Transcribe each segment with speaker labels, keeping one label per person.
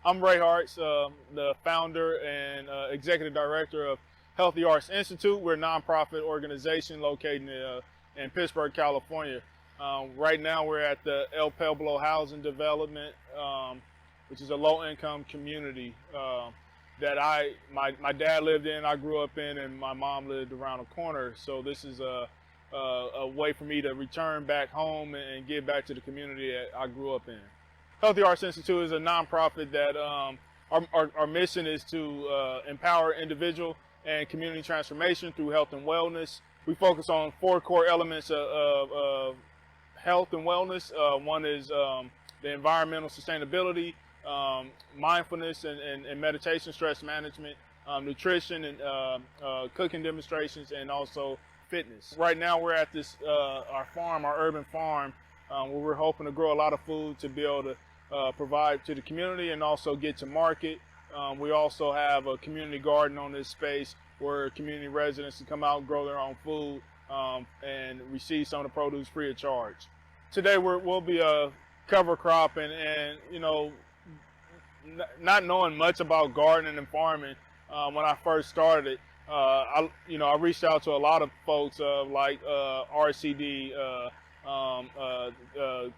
Speaker 1: I'm Ray Hartz, the founder and executive director of Healthy Arts Institute. We're a nonprofit organization located in Pittsburgh, California. Right now we're at the El Pueblo Housing Development, which is a low-income community that my dad lived in, I grew up in, and my mom lived around the corner. So this is a way for me to return back home and give back to the community that I grew up in. Healthy Arts Institute is a nonprofit that our mission is to empower individual and community transformation through health and wellness. We focus on 4 core elements of health and wellness. One is the environmental sustainability, mindfulness and meditation, stress management, nutrition and cooking demonstrations, and also fitness. Right now we're at this our farm, our urban farm, where we're hoping to grow a lot of food to be able to provide to the community and also get to market. We also have a community garden on this space where community residents can come out and grow their own food and receive some of the produce free of charge. Today we'll be a cover crop, and you know, not knowing much about gardening and farming, when I first started, I reached out to a lot of folks like RCD,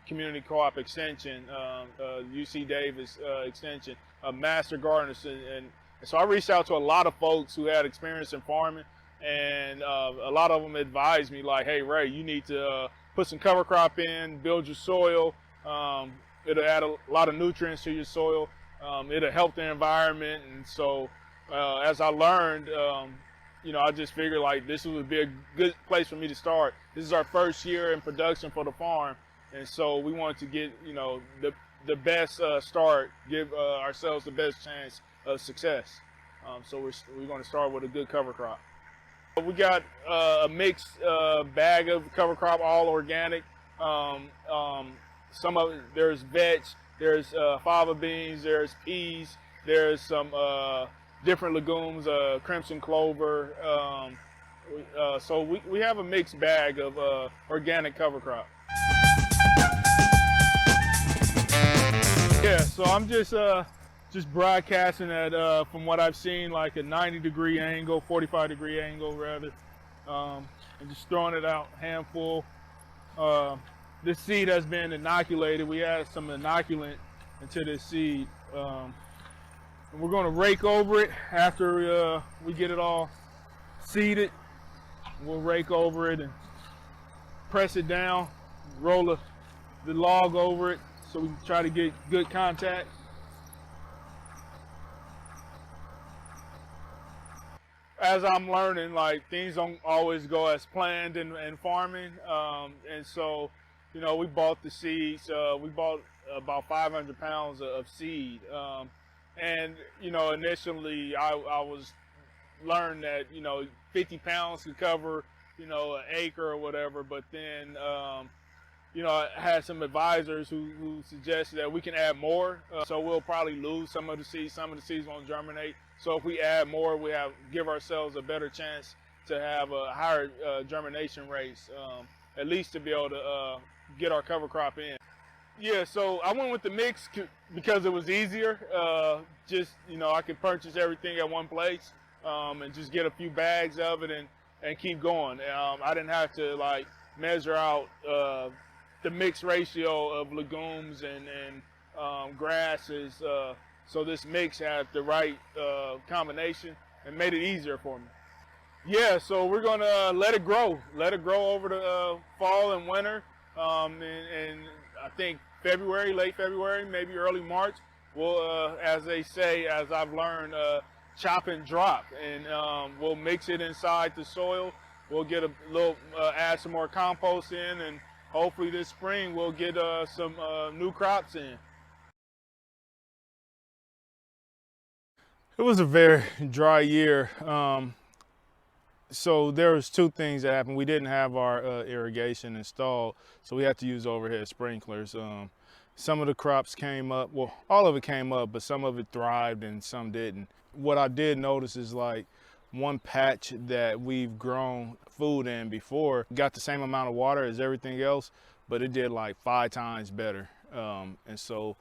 Speaker 1: Community Co-op Extension, UC Davis Extension, Master Gardeners, and so I reached out to a lot of folks who had experience in farming, and a lot of them advised me like, hey Ray, you need to put some cover crop in, build your soil. It'll add a lot of nutrients to your soil. It'll help the environment. And so as I learned, I just figured like this would be a good place for me to start. This is our first year in production for the farm, and so we wanted to get the best start, give ourselves the best chance of success. So we're going to start with a good cover crop. We got a mixed bag of cover crop, all organic. Some of it, there's vetch, there's fava beans, there's peas, there's some different legumes, crimson clover. So we have a mixed bag of organic cover crop. Yeah, so I'm just broadcasting at from what I've seen, like a 90-degree angle, 45-degree angle rather, and just throwing it out handful. This seed has been inoculated. We add some inoculant into this seed. And we're going to rake over it after we get it all seeded. We'll rake over it and press it down, roll the log over it so we can try to get good contact. As I'm learning, like, things don't always go as planned in farming, and so we bought the seeds. We bought about 500 pounds of seed. And initially I was learned that 50 pounds could cover an acre or whatever, but then I had some advisors who suggested that we can add more, so we'll probably lose some of the seeds. Some of the seeds won't germinate, so if we add more, we give ourselves a better chance to have a higher germination rates, at least to be able to get our cover crop in. Yeah, so I went with the mix because it was easier. I could purchase everything at one place and just get a few bags of it and keep going. I didn't have to like measure out the mix ratio of legumes and grasses. So this mix had the right combination and made it easier for me. Yeah, so we're gonna let it grow over the fall and winter, and I think February, late February, maybe early March, we'll, as they say, as I've learned, chop and drop, and we'll mix it inside the soil. We'll get a little, add some more compost in, and hopefully this spring we'll get some new crops in. It was a very dry year. So there was 2 things that happened. We didn't have our irrigation installed, so we had to use overhead sprinklers. Some of the crops came up, well, all of it came up, but some of it thrived and some didn't. What I did notice is like one patch that we've grown food in before got the same amount of water as everything else, but it did like 5 times better. And so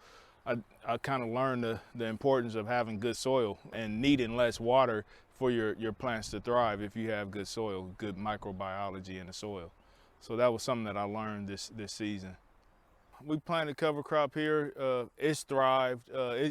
Speaker 1: I kind of learned the importance of having good soil and needing less water for your plants to thrive if you have good soil, good microbiology in the soil. So that was something that I learned this season. We planted cover crop here. It's thrived.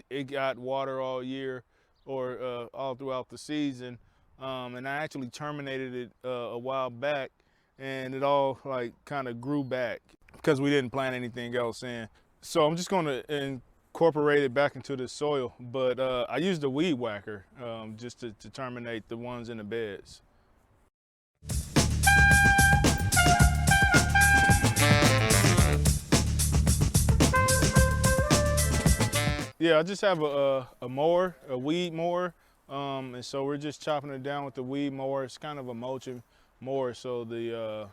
Speaker 1: It got water all year or all throughout the season. And I actually terminated it a while back, and it all like kind of grew back because we didn't plant anything else in. So I'm just gonna incorporate it back into the soil, but I used a weed whacker just to terminate the ones in the beds. Yeah, I just have a mower, a weed mower, and so we're just chopping it down with the weed mower. It's kind of a mulching mower, so the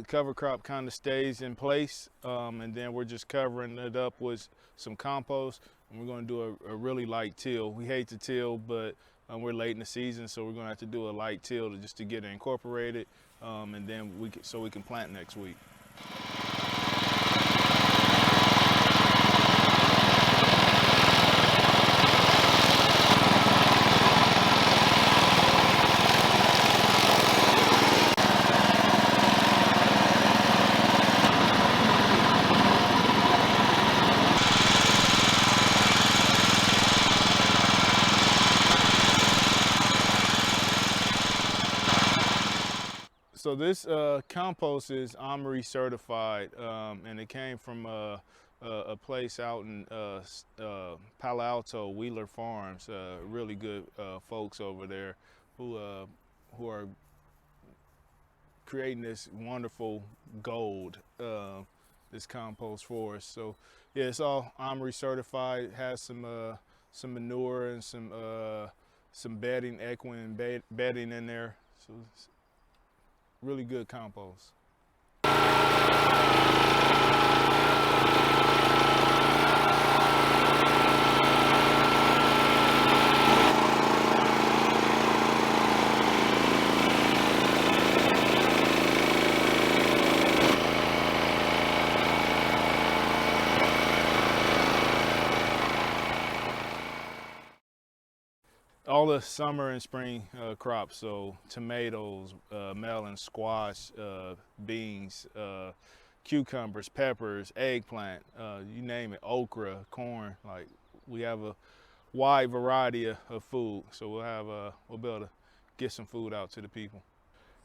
Speaker 1: cover crop kind of stays in place, and then we're just covering it up with some compost, and we're going to do a really light till. We hate to till, but we're late in the season, so we're going to have to do a light till just to get it incorporated, and then so we can plant next week. So this compost is OMRI certified, and it came from a place out in Palo Alto, Wheeler Farms. Really good folks over there who are creating this wonderful gold, this compost for us. So yeah, it's all OMRI certified. It has some manure and some bedding, equine bedding in there. So it's really good compost. All the summer and spring crops, so tomatoes, melon, squash, beans, cucumbers, peppers, eggplant, you name it, okra, corn. Like, we have a wide variety of food, so we'll be able to get some food out to the people.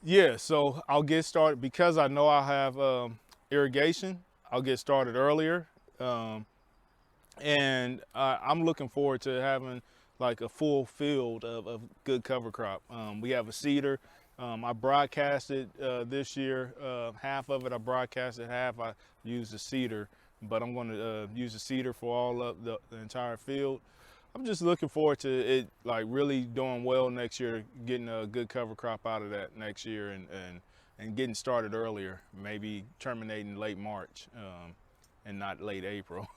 Speaker 1: Yeah, so I'll get started because I know I have irrigation. I'll get started earlier, and I'm looking forward to having like a full field of good cover crop. We have a cedar. I broadcasted this year. Half of it I broadcasted, half I used the cedar, but I'm going to use the cedar for all of the entire field. I'm just looking forward to it like really doing well next year, getting a good cover crop out of that next year, and getting started earlier, maybe terminating late March and not late April.